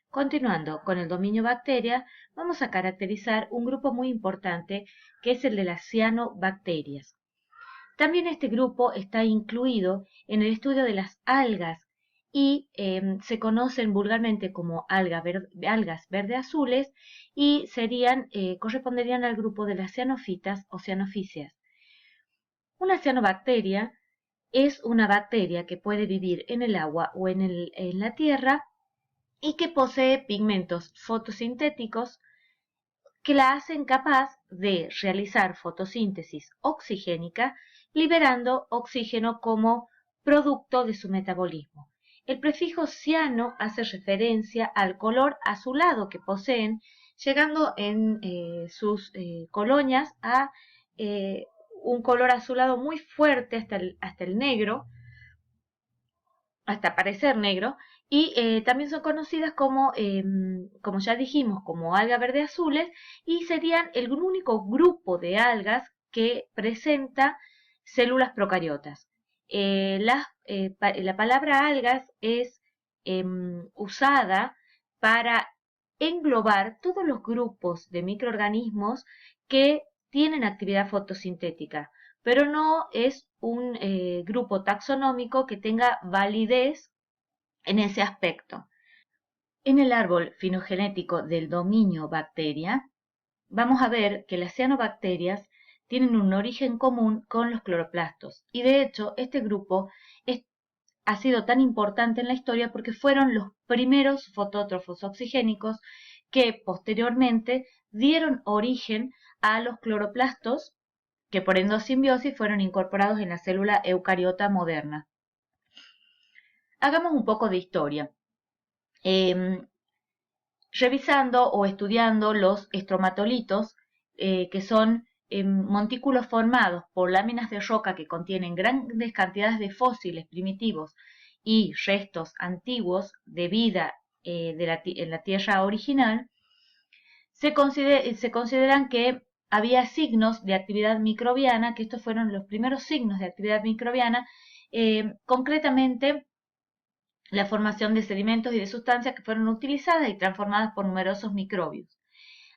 Continuando con el dominio bacteria, vamos a caracterizar un grupo muy importante que es el de las cianobacterias. También este grupo está incluido en el estudio de las algas y se conocen vulgarmente como algas verde-azules y corresponderían al grupo de las cianofitas o cianofíceas. Una cianobacteria es una bacteria que puede vivir en el agua o en la tierra y que posee pigmentos fotosintéticos que la hacen capaz de realizar fotosíntesis oxigénica, liberando oxígeno como producto de su metabolismo. El prefijo ciano hace referencia al color azulado que poseen, llegando en sus colonias a un color azulado muy fuerte hasta el negro, hasta parecer negro, y también son conocidas como ya dijimos, como algas verde azules, y serían el único grupo de algas que presenta células procariotas. La palabra algas es usada para englobar todos los grupos de microorganismos que tienen actividad fotosintética, pero no es un grupo taxonómico que tenga validez en ese aspecto. En el árbol filogenético del dominio bacteria, vamos a ver que las cianobacterias tienen un origen común con los cloroplastos, y de hecho este grupo ha sido tan importante en la historia porque fueron los primeros fotótrofos oxigénicos que posteriormente dieron origen a los cloroplastos que por endosimbiosis fueron incorporados en la célula eucariota moderna. Hagamos un poco de historia. Revisando o estudiando los estromatolitos, que son montículos formados por láminas de roca que contienen grandes cantidades de fósiles primitivos y restos antiguos de vida en la Tierra original, se consideran que había signos de actividad microbiana, que estos fueron los primeros signos de actividad microbiana, concretamente la formación de sedimentos y de sustancias que fueron utilizadas y transformadas por numerosos microbios.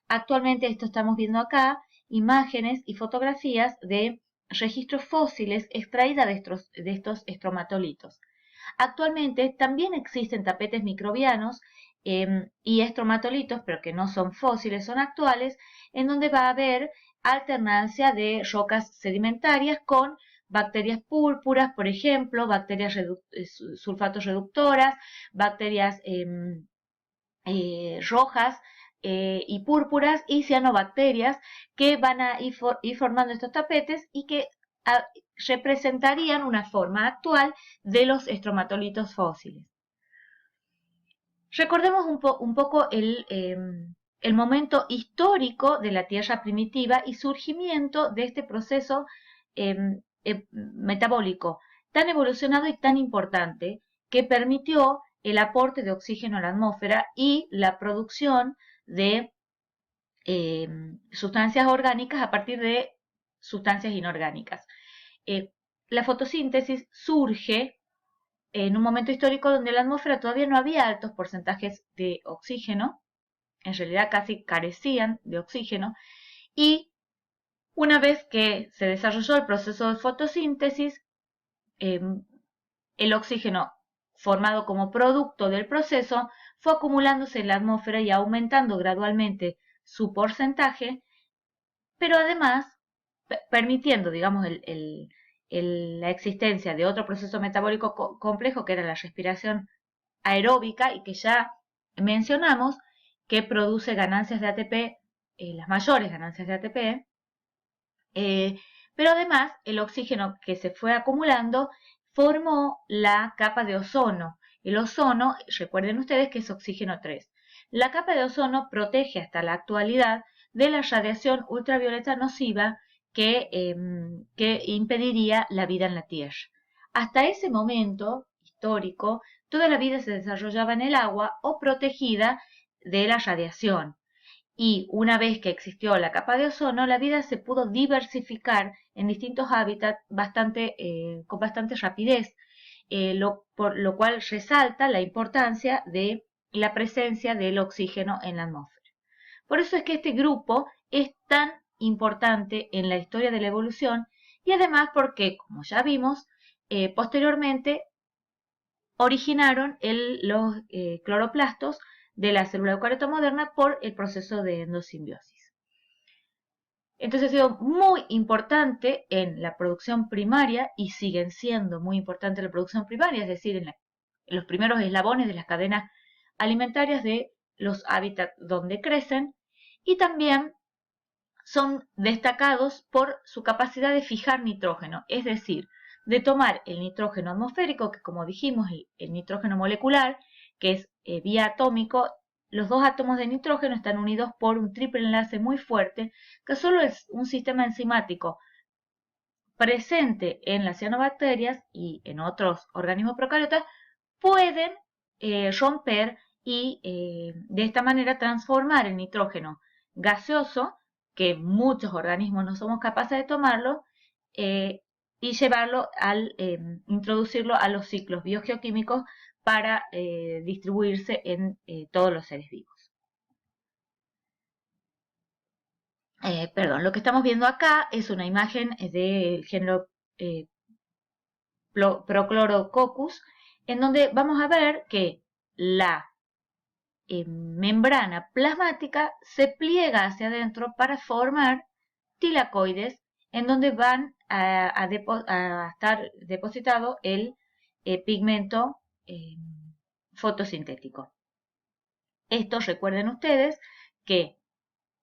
Actualmente esto estamos viendo acá, imágenes y fotografías de registros fósiles extraídas de estos estromatolitos. Actualmente también existen tapetes microbianos y estromatolitos, pero que no son fósiles, son actuales, en donde va a haber alternancia de rocas sedimentarias con bacterias púrpuras, por ejemplo, bacterias sulfatos reductoras, bacterias rojas y púrpuras y cianobacterias que van a ir formando estos tapetes y que representarían una forma actual de los estromatolitos fósiles. Recordemos un poco el momento histórico de la Tierra primitiva y surgimiento de este proceso metabólico tan evolucionado y tan importante que permitió el aporte de oxígeno a la atmósfera y la producción de sustancias orgánicas a partir de sustancias inorgánicas. La fotosíntesis surge en un momento histórico donde en la atmósfera todavía no había altos porcentajes de oxígeno, en realidad casi carecían de oxígeno, y una vez que se desarrolló el proceso de fotosíntesis, el oxígeno formado como producto del proceso fue acumulándose en la atmósfera y aumentando gradualmente su porcentaje, pero además permitiendo, digamos, la existencia de otro proceso metabólico complejo que era la respiración aeróbica y que ya mencionamos, que produce ganancias de ATP, las mayores ganancias de ATP, pero además el oxígeno que se fue acumulando formó la capa de ozono. El ozono, recuerden ustedes que es oxígeno 3. La capa de ozono protege hasta la actualidad de la radiación ultravioleta nociva que impediría la vida en la Tierra. Hasta ese momento histórico, toda la vida se desarrollaba en el agua o protegida de la radiación. Y una vez que existió la capa de ozono, la vida se pudo diversificar en distintos hábitats con bastante rapidez, por lo cual resalta la importancia de la presencia del oxígeno en la atmósfera. Por eso es que este grupo es tan importante en la historia de la evolución y además porque, como ya vimos, posteriormente originaron los cloroplastos de la célula eucariota moderna por el proceso de endosimbiosis. Entonces ha sido muy importante en la producción primaria y siguen siendo muy importantes en la producción primaria, es decir, en los primeros eslabones de las cadenas alimentarias de los hábitats donde crecen, y también son destacados por su capacidad de fijar nitrógeno, es decir, de tomar el nitrógeno atmosférico, que como dijimos, el nitrógeno molecular, que es vía atómico, los dos átomos de nitrógeno están unidos por un triple enlace muy fuerte, que solo es un sistema enzimático presente en las cianobacterias y en otros organismos procariotas, pueden romper y de esta manera transformar el nitrógeno gaseoso, que muchos organismos no somos capaces de tomarlo, y llevarlo introducirlo a los ciclos biogeoquímicos para distribuirse en todos los seres vivos. Perdón, lo que estamos viendo acá es una imagen del género Prochlorococcus, en donde vamos a ver que la membrana plasmática se pliega hacia adentro para formar tilacoides, en donde van a estar depositado el pigmento fotosintético. Esto, recuerden ustedes que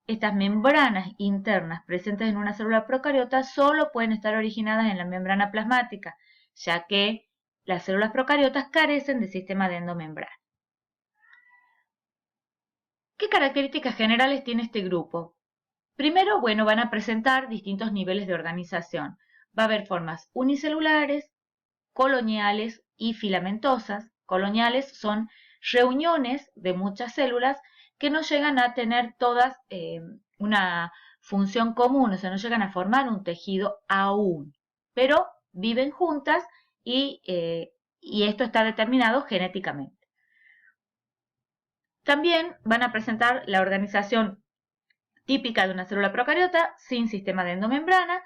estas membranas internas presentes en una célula procariota solo pueden estar originadas en la membrana plasmática, ya que las células procariotas carecen de sistema de endomembrana. ¿Qué características generales tiene este grupo? Primero, bueno, van a presentar distintos niveles de organización. Va a haber formas unicelulares, coloniales y filamentosas. Coloniales son reuniones de muchas células que no llegan a tener todas una función común, o sea, no llegan a formar un tejido aún, pero viven juntas y esto está determinado genéticamente. También van a presentar la organización típica de una célula procariota sin sistema de endomembrana,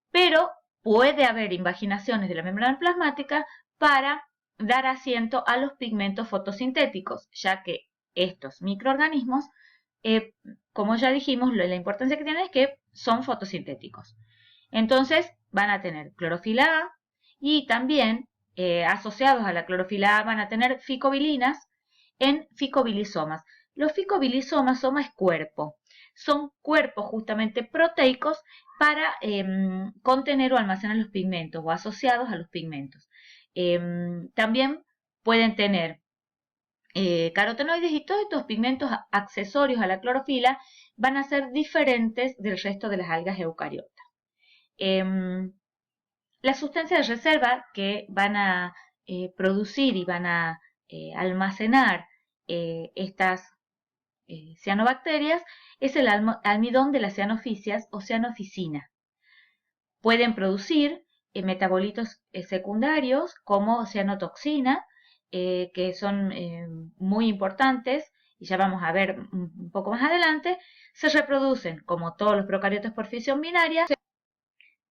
pero puede haber invaginaciones de la membrana plasmática para dar asiento a los pigmentos fotosintéticos, ya que estos microorganismos, como ya dijimos, la importancia que tienen es que son fotosintéticos. Entonces van a tener clorofila A y también asociados a la clorofila A van a tener ficobilinas en ficobilisomas. Los ficobilisomas, soma es cuerpo, son cuerpos justamente proteicos para contener o almacenar los pigmentos o asociados a los pigmentos. También pueden tener carotenoides, y todos estos pigmentos accesorios a la clorofila van a ser diferentes del resto de las algas eucariotas. Las sustancias de reserva que van a producir y van a almacenar estas cianobacterias es el almidón de las cianofisias o cianoficina. Pueden producir metabolitos secundarios como cianotoxina, que son muy importantes, y ya vamos a ver un poco más adelante. Se reproducen como todos los procariotas por fisión binaria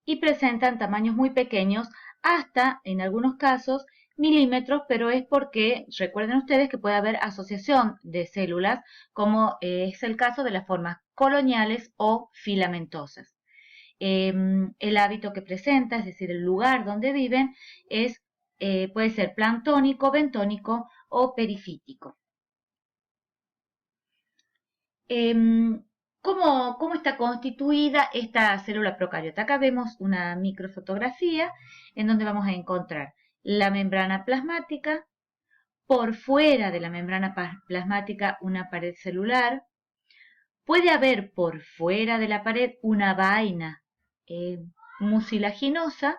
y presentan tamaños muy pequeños, hasta en algunos casos milímetros, pero es porque recuerden ustedes que puede haber asociación de células, como es el caso de las formas coloniales o filamentosas. El hábito que presenta, es decir, el lugar donde viven, puede ser planctónico, bentónico o perifítico. ¿Cómo está constituida esta célula procariota? Acá vemos una microfotografía en donde vamos a encontrar la membrana plasmática, por fuera de la membrana plasmática una pared celular, puede haber por fuera de la pared una vaina mucilaginosa,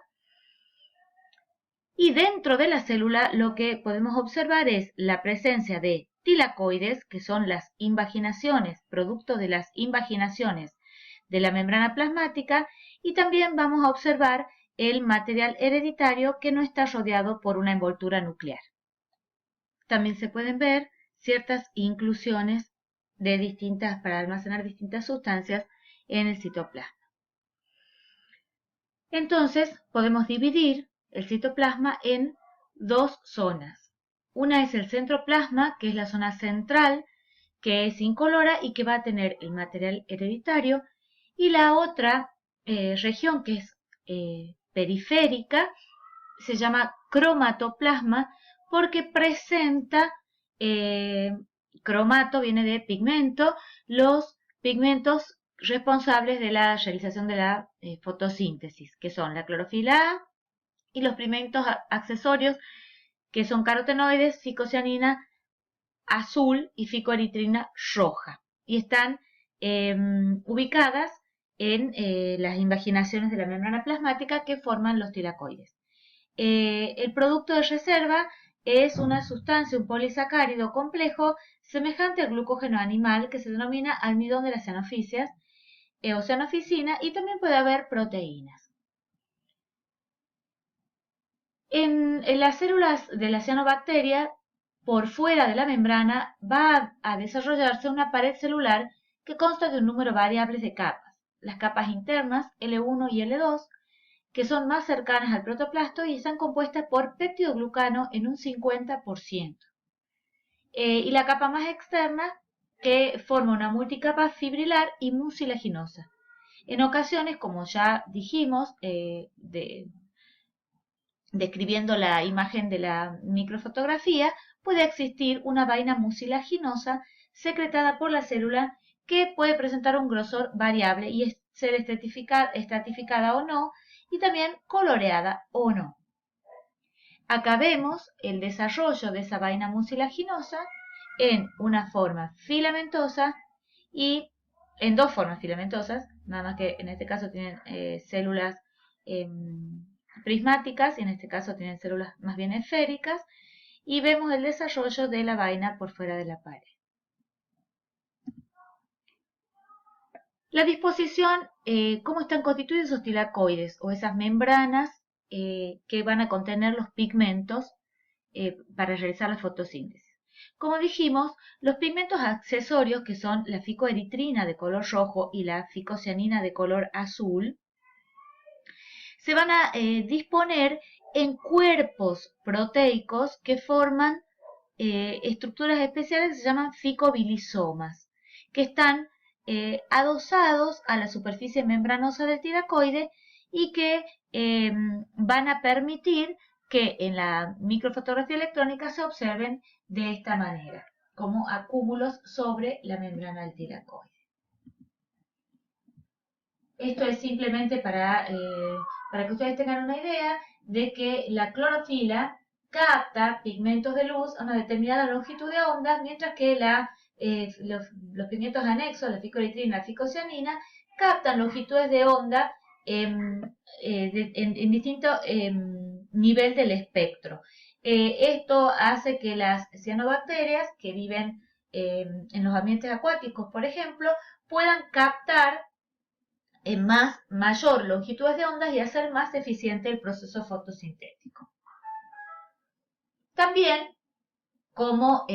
y dentro de la célula lo que podemos observar es la presencia de tilacoides, que son las invaginaciones, producto de las invaginaciones de la membrana plasmática, y también vamos a observar el material hereditario que no está rodeado por una envoltura nuclear. También se pueden ver ciertas inclusiones para almacenar distintas sustancias en el citoplasma. Entonces, podemos dividir el citoplasma en dos zonas. Una es el centroplasma, que es la zona central, que es incolora y que va a tener el material hereditario, y la otra región, que es periférica, se llama cromatoplasma porque presenta, cromato viene de pigmento, los pigmentos responsables de la realización de la fotosíntesis, que son la clorofila A y los pigmentos accesorios, que son carotenoides, ficocianina azul y ficoeritrina roja, y están ubicadas en las invaginaciones de la membrana plasmática que forman los tilacoides. El producto de reserva es una sustancia, un polisacárido complejo semejante al glucógeno animal que se denomina almidón de las cianofisias o cianoficina, y también puede haber proteínas. En las células de la cianobacteria, por fuera de la membrana, va a desarrollarse una pared celular que consta de un número variable de capas. Las capas internas, L1 y L2, que son más cercanas al protoplasto y están compuestas por peptidoglucano en un 50%. Y la capa más externa, que forma una multicapa fibrilar y mucilaginosa. En ocasiones, como ya dijimos, describiendo la imagen de la microfotografía, puede existir una vaina mucilaginosa secretada por la célula que puede presentar un grosor variable y ser estratificada o no, y también coloreada o no. Acá vemos el desarrollo de esa vaina mucilaginosa en una forma filamentosa y en dos formas filamentosas, nada más que en este caso tienen células prismáticas y en este caso tienen células más bien esféricas, y vemos el desarrollo de la vaina por fuera de la pared. La disposición, cómo están constituidos esos tilacoides o esas membranas que van a contener los pigmentos para realizar la fotosíntesis. Como dijimos, los pigmentos accesorios, que son la ficoeritrina de color rojo y la ficocianina de color azul, se van a disponer en cuerpos proteicos que forman estructuras especiales que se llaman ficobilisomas, que están adosados a la superficie membranosa del tilacoide y que van a permitir que en la microfotografía electrónica se observen de esta manera, como acúmulos sobre la membrana del tilacoide. Esto es simplemente para que ustedes tengan una idea de que la clorofila capta pigmentos de luz a una determinada longitud de onda, mientras que los pigmentos anexos, la ficoeritrina y la ficocianina, captan longitudes de onda en distinto nivel del espectro. Esto hace que las cianobacterias que viven en los ambientes acuáticos, por ejemplo, puedan captar en mayor longitud de ondas y hacer más eficiente el proceso fotosintético. También, como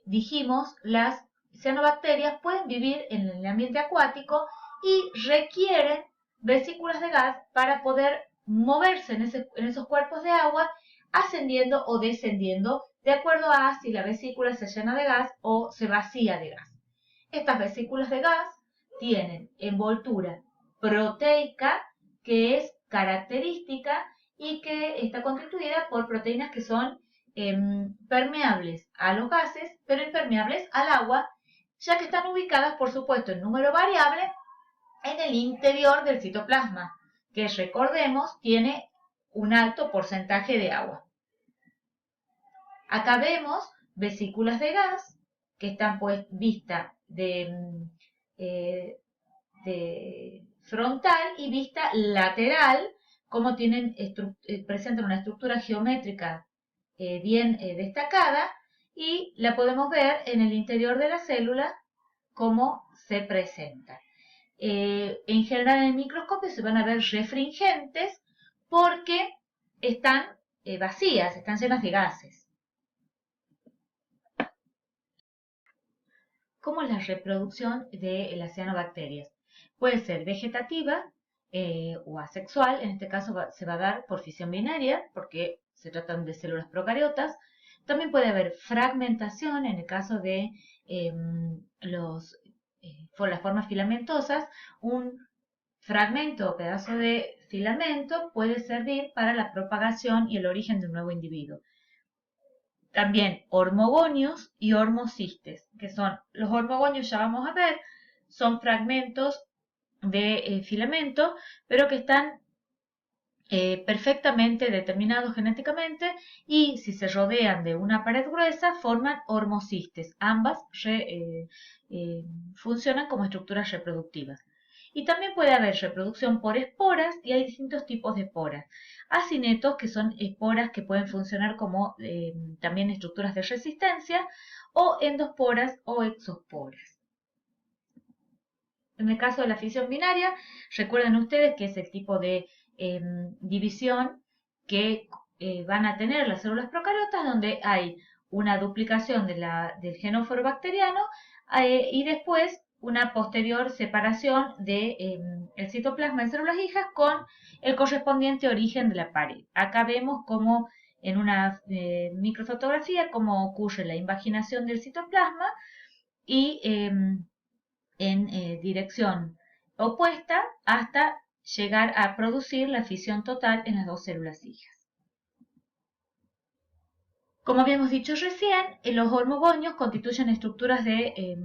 dijimos, las cianobacterias pueden vivir en el ambiente acuático y requieren vesículas de gas para poder moverse en esos cuerpos de agua, ascendiendo o descendiendo, de acuerdo a si la vesícula se llena de gas o se vacía de gas. Estas vesículas de gas tienen envoltura proteica, que es característica y que está constituida por proteínas que son permeables a los gases, pero impermeables al agua, ya que están ubicadas, por supuesto, en número variable en el interior del citoplasma, que recordemos tiene un alto porcentaje de agua. Acá vemos vesículas de gas que están pues vista de frontal y vista lateral, como presentan una estructura geométrica bien destacada, y la podemos ver en el interior de la célula cómo se presenta. En general en el microscopio se van a ver refringentes porque están vacías, están llenas de gases. cómo es la reproducción de las cianobacterias. Puede ser vegetativa o asexual, en este caso se va a dar por fisión binaria, porque se tratan de células procariotas. También puede haber fragmentación en el caso de las formas filamentosas. Un fragmento o pedazo de filamento puede servir para la propagación y el origen de un nuevo individuo. También hormogonios y hormocistes, que son los hormogonios, ya vamos a ver, son fragmentos de filamento, pero que están perfectamente determinados genéticamente y si se rodean de una pared gruesa forman hormocistes. Ambas funcionan como estructuras reproductivas. Y también puede haber reproducción por esporas y hay distintos tipos de esporas. Acinetos, que son esporas que pueden funcionar como también estructuras de resistencia, o endosporas o exosporas. En el caso de la fisión binaria, recuerden ustedes que es el tipo de división que van a tener las células procariotas, donde hay una duplicación del genóforo bacteriano y después una posterior separación del citoplasma en células hijas con el correspondiente origen de la pared. Acá vemos como en una microfotografía cómo ocurre la invaginación del citoplasma y en dirección opuesta hasta llegar a producir la fisión total en las dos células hijas. Como habíamos dicho recién, los hormogonios constituyen estructuras de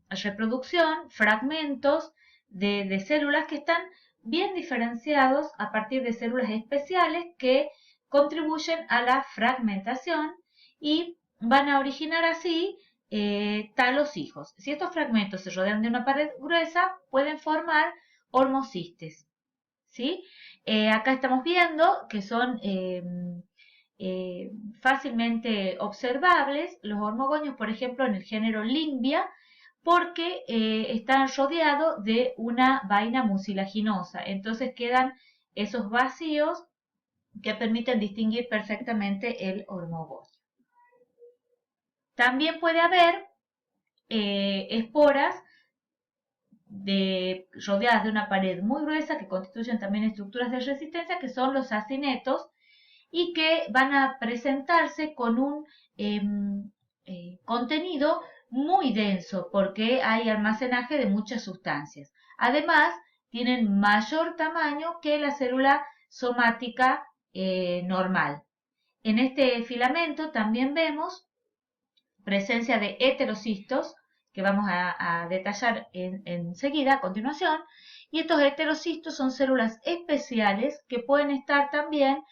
reproducción, fragmentos de células que están bien diferenciados a partir de células especiales que contribuyen a la fragmentación y van a originar así talos hijos. Si estos fragmentos se rodean de una pared gruesa, pueden formar hormocistes. ¿Sí? Acá estamos viendo que son fácilmente observables los hormogonios, por ejemplo, en el género Limbia, porque están rodeados de una vaina mucilaginosa. Entonces quedan esos vacíos que permiten distinguir perfectamente el hormogonio. También puede haber esporas rodeadas de una pared muy gruesa que constituyen también estructuras de resistencia, que son los acinetos, y que van a presentarse con un contenido muy denso porque hay almacenaje de muchas sustancias. Además, tienen mayor tamaño que la célula somática normal. En este filamento también vemos presencia de heterocistos, que vamos a detallar enseguida, a continuación, y estos heterocistos son células especiales que pueden estar también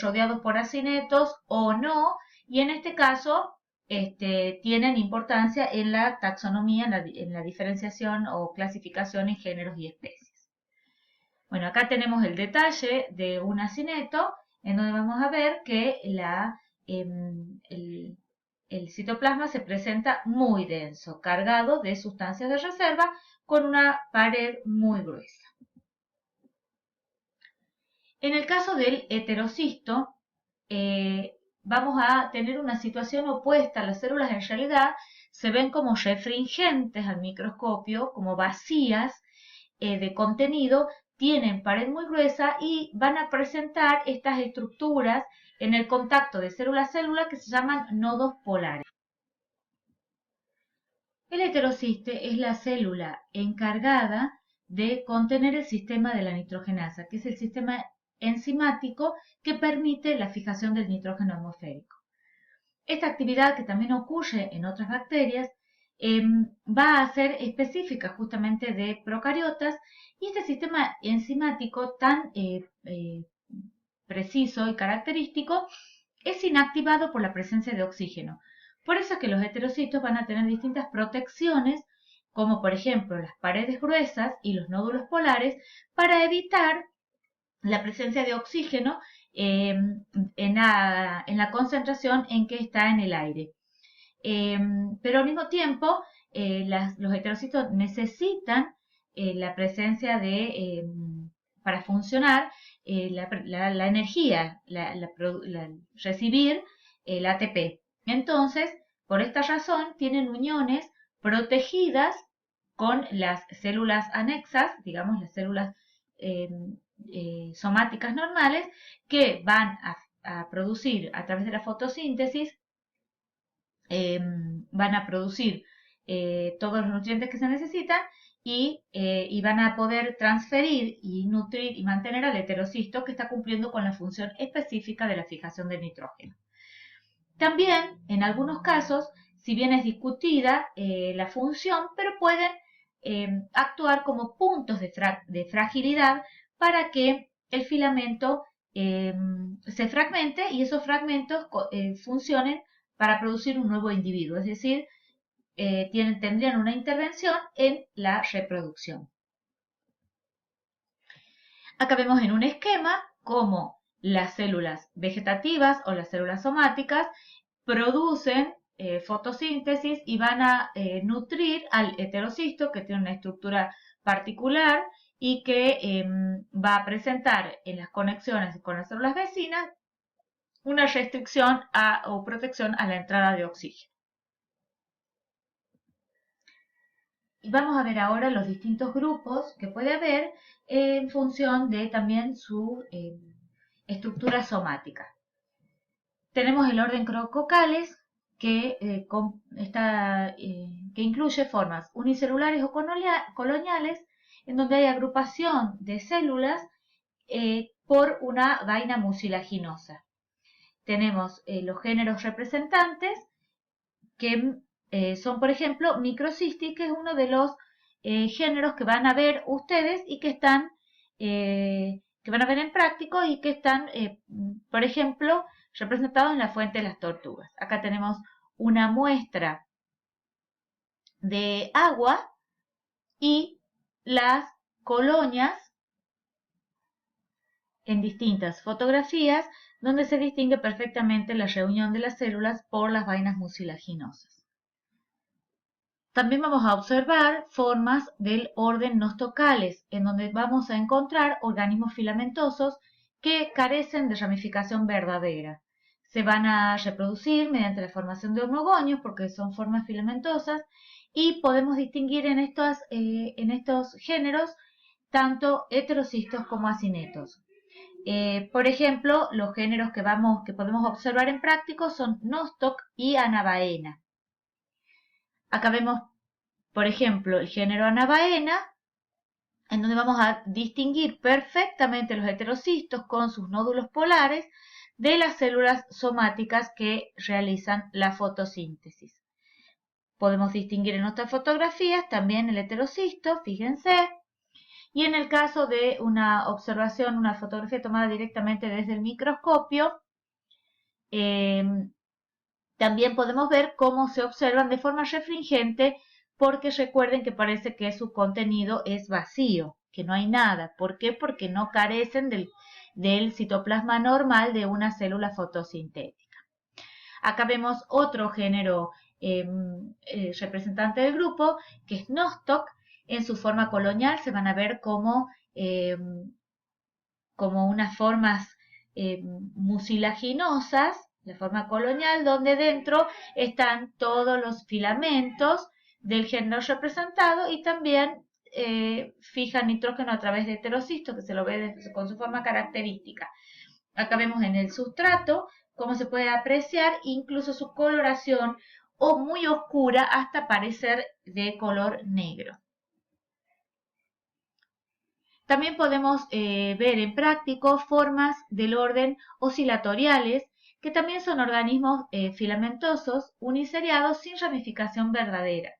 rodeados por acinetos o no, y en este caso tienen importancia en la taxonomía, en la diferenciación o clasificación en géneros y especies. Bueno, acá tenemos el detalle de un acineto, en donde vamos a ver que el citoplasma se presenta muy denso, cargado de sustancias de reserva, con una pared muy gruesa. En el caso del heterocisto, vamos a tener una situación opuesta. Las células en realidad se ven como refringentes al microscopio, como vacías de contenido, tienen pared muy gruesa y van a presentar estas estructuras en el contacto de célula a célula que se llaman nodos polares. El heterociste es la célula encargada de contener el sistema de la nitrogenasa, que es el sistema enzimático que permite la fijación del nitrógeno atmosférico. Esta actividad, que también ocurre en otras bacterias, va a ser específica justamente de procariotas, y este sistema enzimático tan preciso y característico es inactivado por la presencia de oxígeno. Por eso es que los heterocitos van a tener distintas protecciones, como por ejemplo las paredes gruesas y los nódulos polares, para evitar la presencia de oxígeno en la concentración en que está en el aire. Pero al mismo tiempo, los heterocitos necesitan la presencia de, para funcionar, la energía, recibir el ATP. Entonces, por esta razón, tienen uniones protegidas con las células anexas, digamos las células somáticas normales, que van a producir a través de la fotosíntesis, van a producir todos los nutrientes que se necesitan y van a poder transferir y nutrir y mantener al heterocisto que está cumpliendo con la función específica de la fijación del nitrógeno. También, en algunos casos, si bien es discutida la función, pero pueden actuar como puntos de fragilidad para que el filamento se fragmente y esos fragmentos funcionen para producir un nuevo individuo, es decir, tendrían una intervención en la reproducción. Acá vemos en un esquema cómo las células vegetativas o las células somáticas producen fotosíntesis y van a nutrir al heterocisto, que tiene una estructura particular y que va a presentar en las conexiones con las células vecinas una restricción o protección a la entrada de oxígeno. Y vamos a ver ahora los distintos grupos que puede haber en función de también su estructura somática. Tenemos el orden Cocales, que incluye formas unicelulares o coloniales, en donde hay agrupación de células por una vaina mucilaginosa. Tenemos los géneros representantes, que son, por ejemplo, Microcystis, que es uno de los géneros que van a ver ustedes y que van a ver en práctico y que están, por ejemplo, representados en la fuente de las tortugas. Acá tenemos una muestra de agua y las colonias en distintas fotografías donde se distingue perfectamente la reunión de las células por las vainas mucilaginosas. También vamos a observar formas del orden Nostocales, en donde vamos a encontrar organismos filamentosos que carecen de ramificación verdadera. Se van a reproducir mediante la formación de hormogonios porque son formas filamentosas y podemos distinguir en estos géneros tanto heterocistos como acinetos. Por ejemplo, los géneros que podemos observar en práctico son Nostoc y Anabaena. Acá vemos, por ejemplo, el género Anabaena, en donde vamos a distinguir perfectamente los heterocistos con sus nódulos polares de las células somáticas que realizan la fotosíntesis. Podemos distinguir en nuestras fotografías también el heterocisto, fíjense, y en el caso de una observación, una fotografía tomada directamente desde el microscopio, también podemos ver cómo se observan de forma refringente, porque recuerden que parece que su contenido es vacío, que no hay nada. ¿Por qué? Porque no carecen del citoplasma normal de una célula fotosintética. Acá vemos otro género representante del grupo, que es Nostoc. En su forma colonial se van a ver como unas formas mucilaginosas, la forma colonial, donde dentro están todos los filamentos del género representado y también fijan nitrógeno a través de heterocisto, que se lo ve con su forma característica. Acá vemos en el sustrato cómo se puede apreciar incluso su coloración o muy oscura hasta parecer de color negro. También podemos ver en práctico formas del orden oscilatoriales, que también son organismos filamentosos uniceriados sin ramificación verdadera.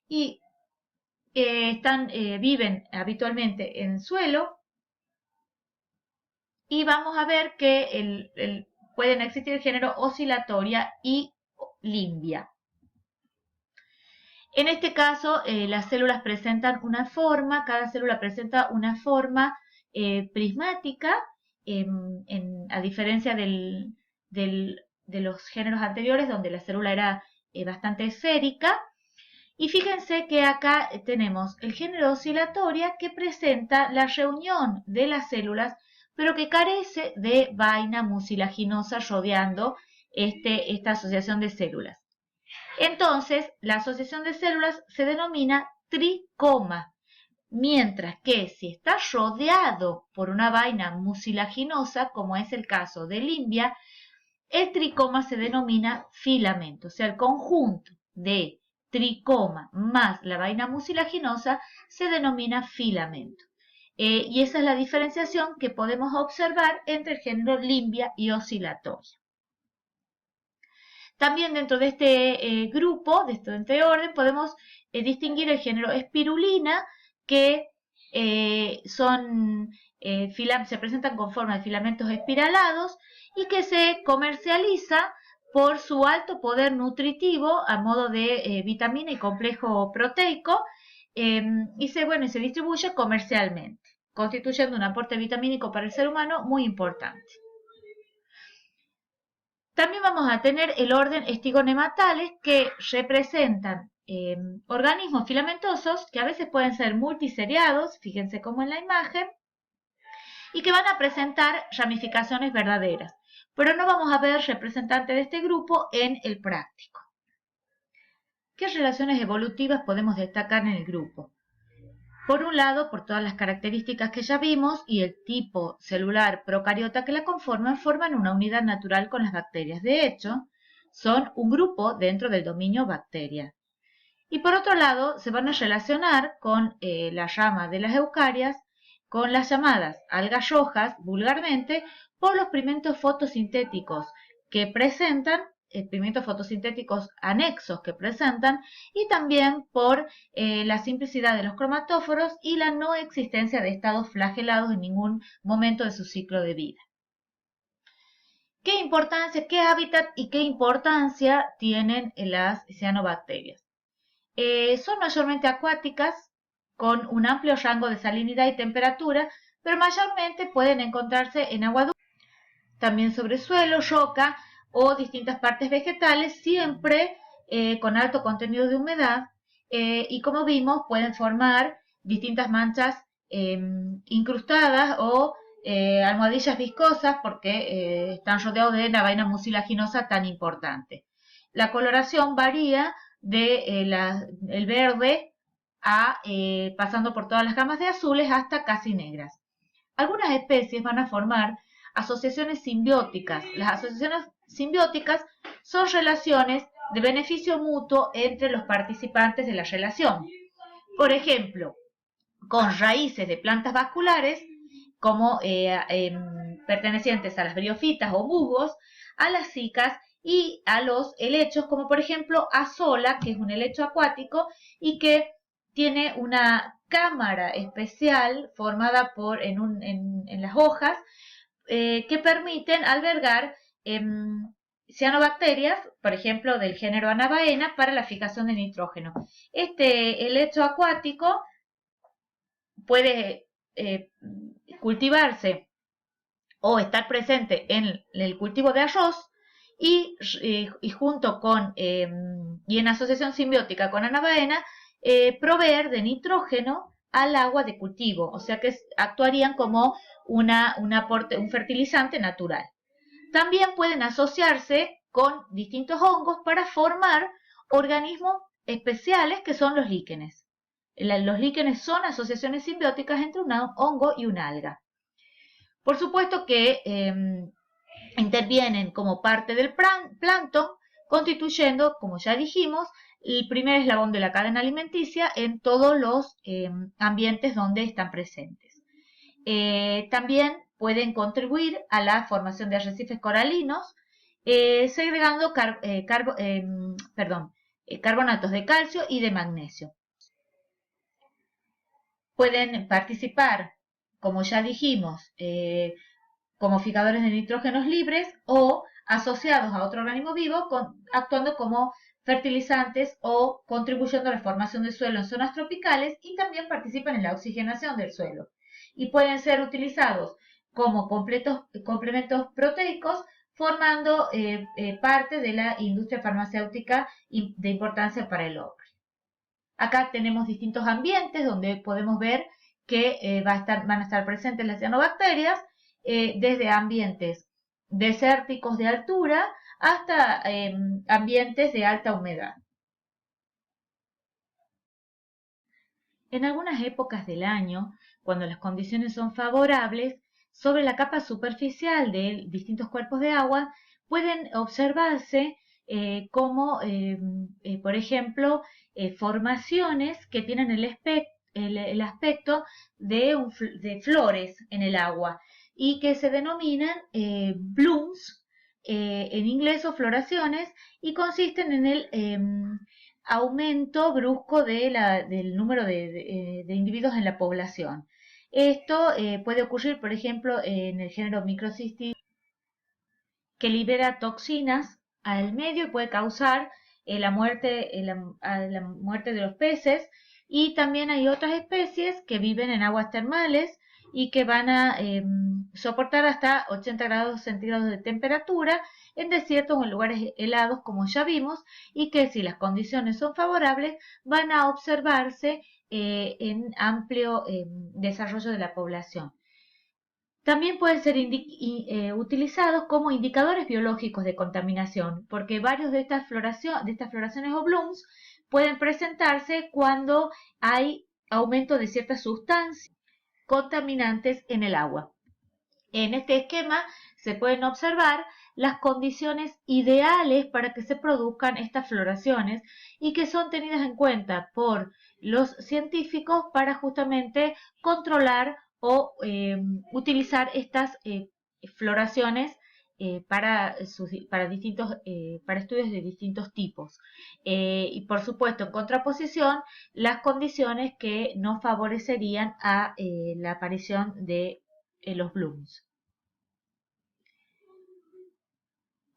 Y viven habitualmente en suelo. Y vamos a ver que pueden existir el género oscilatoria y limbia. En este caso, las células presentan una forma, cada célula presenta una forma prismática, a diferencia de los géneros anteriores, donde la célula era bastante esférica. Y fíjense que acá tenemos el género oscilatoria, que presenta la reunión de las células, pero que carece de vaina mucilaginosa rodeando esta asociación de células. Entonces, la asociación de células se denomina tricoma, mientras que si está rodeado por una vaina mucilaginosa, como es el caso de Limbia, el tricoma se denomina filamento, o sea, el conjunto de tricoma más la vaina mucilaginosa se denomina filamento. Y esa es la diferenciación que podemos observar entre el género Limbia y Oscillatoria. También dentro de este grupo, de este entreorden, podemos distinguir el género Spirulina, que se presentan con forma de filamentos espiralados y que se comercializa por su alto poder nutritivo a modo de vitamina y complejo proteico y se distribuye comercialmente, constituyendo un aporte vitamínico para el ser humano muy importante. También vamos a tener el orden estigonematales, que representan organismos filamentosos que a veces pueden ser multiseriados, fíjense como en la imagen, y que van a presentar ramificaciones verdaderas. Pero no vamos a ver representantes de este grupo en el práctico. ¿Qué relaciones evolutivas podemos destacar en el grupo? Por un lado, por todas las características que ya vimos y el tipo celular procariota que la conforman, forman una unidad natural con las bacterias. De hecho, son un grupo dentro del dominio bacteria. Y por otro lado, se van a relacionar con la rama de las eucarias, con las llamadas algas rojas, vulgarmente, por los pigmentos fotosintéticos que presentan, pigmentos fotosintéticos anexos que presentan, y también por la simplicidad de los cromatóforos y la no existencia de estados flagelados en ningún momento de su ciclo de vida. ¿Qué importancia, qué hábitat y qué importancia tienen las cianobacterias? Son mayormente acuáticas, con un amplio rango de salinidad y temperatura, pero mayormente pueden encontrarse en agua dulce, también sobre suelo, roca o distintas partes vegetales, siempre con alto contenido de humedad, y como vimos pueden formar distintas manchas incrustadas o almohadillas viscosas porque están rodeados de una vaina mucilaginosa tan importante. La coloración varía de el verde pasando por todas las gamas de azules hasta casi negras. Algunas especies van a formar asociaciones simbióticas. Las asociaciones simbióticas son relaciones de beneficio mutuo entre los participantes de la relación. Por ejemplo, con raíces de plantas vasculares, como pertenecientes a las briofitas o musgos, a las cicas y a los helechos, como por ejemplo Azola, que es un helecho acuático y que tiene una cámara especial formada en las hojas que permiten albergar cianobacterias, por ejemplo, del género Anabaena, para la fijación de nitrógeno. Este helecho acuático puede cultivarse o estar presente en el cultivo de arroz y junto con y en asociación simbiótica con anabaena proveer de nitrógeno al agua de cultivo, o sea que actuarían como un fertilizante natural. También pueden asociarse con distintos hongos para formar organismos especiales que son los líquenes. Los líquenes son asociaciones simbióticas entre un hongo y una alga. Por supuesto que intervienen como parte del plancton, constituyendo, como ya dijimos, el primer eslabón de la cadena alimenticia en todos los ambientes donde están presentes. También pueden contribuir a la formación de arrecifes coralinos, segregando carbonatos de calcio y de magnesio. Pueden participar, como ya dijimos, como fijadores de nitrógenos libres o asociados a otro organismo vivo, actuando como fertilizantes o contribuyendo a la formación del suelo en zonas tropicales, y también participan en la oxigenación del suelo. Y pueden ser utilizados como complementos proteicos, formando parte de la industria farmacéutica de importancia para el hombre. Acá tenemos distintos ambientes donde podemos ver que van a estar presentes las cianobacterias, desde ambientes desérticos de altura hasta ambientes de alta humedad. En algunas épocas del año, cuando las condiciones son favorables, sobre la capa superficial de distintos cuerpos de agua pueden observarse por ejemplo, formaciones que tienen el aspecto de flores en el agua y que se denominan blooms en inglés o floraciones y consisten en el aumento brusco del número de individuos en la población. Esto puede ocurrir, por ejemplo, en el género Microcystis, que libera toxinas al medio y puede causar la muerte de los peces. Y también hay otras especies que viven en aguas termales y que van a soportar hasta 80 grados centígrados de temperatura en desiertos o en lugares helados, como ya vimos, y que si las condiciones son favorables van a observarse en amplio desarrollo de la población. También pueden ser utilizados como indicadores biológicos de contaminación, porque varios de estas floraciones o blooms pueden presentarse cuando hay aumento de ciertas sustancias contaminantes en el agua. En este esquema se pueden observar las condiciones ideales para que se produzcan estas floraciones y que son tenidas en cuenta por los científicos para justamente controlar o utilizar estas floraciones para estudios de distintos tipos. Y por supuesto, en contraposición, las condiciones que no favorecerían a la aparición de los blooms.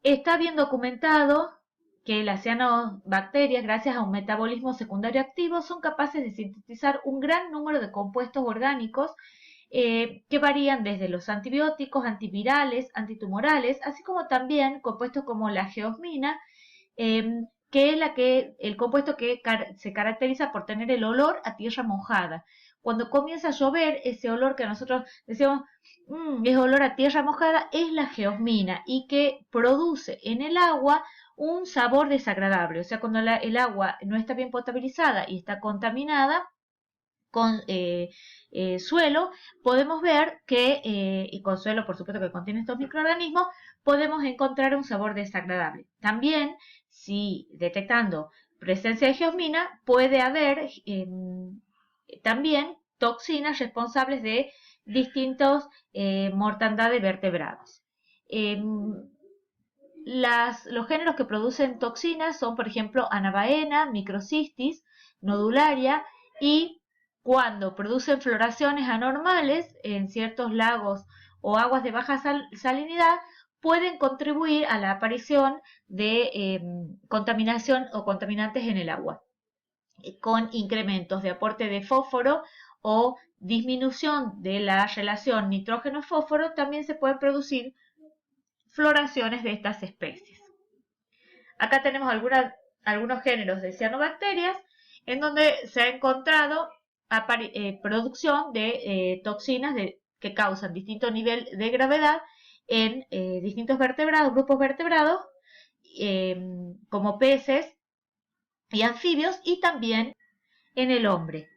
Está bien documentado que las cianobacterias, gracias a un metabolismo secundario activo, son capaces de sintetizar un gran número de compuestos orgánicos que varían desde los antibióticos, antivirales, antitumorales, así como también compuestos como la geosmina, que es el compuesto que se caracteriza por tener el olor a tierra mojada. Cuando comienza a llover, ese olor que nosotros decimos, es olor a tierra mojada, es la geosmina y que produce en el agua un sabor desagradable. O sea, cuando el agua no está bien potabilizada y está contaminada con suelo, podemos ver que, y con suelo por supuesto que contiene estos microorganismos, podemos encontrar un sabor desagradable. También, si detectando presencia de geosmina, puede haber también toxinas responsables de distintos mortandad de vertebrados. Los géneros que producen toxinas son, por ejemplo, Anabaena, Microcystis, Nodularia, y cuando producen floraciones anormales en ciertos lagos o aguas de baja salinidad, pueden contribuir a la aparición de contaminación o contaminantes en el agua, con incrementos de aporte de fósforo o disminución de la relación nitrógeno-fósforo. También se pueden producir floraciones de estas especies. Acá tenemos algunos géneros de cianobacterias en donde se ha encontrado producción de toxinas que causan distinto nivel de gravedad en distintos grupos vertebrados, como peces y anfibios, y también en el hombre.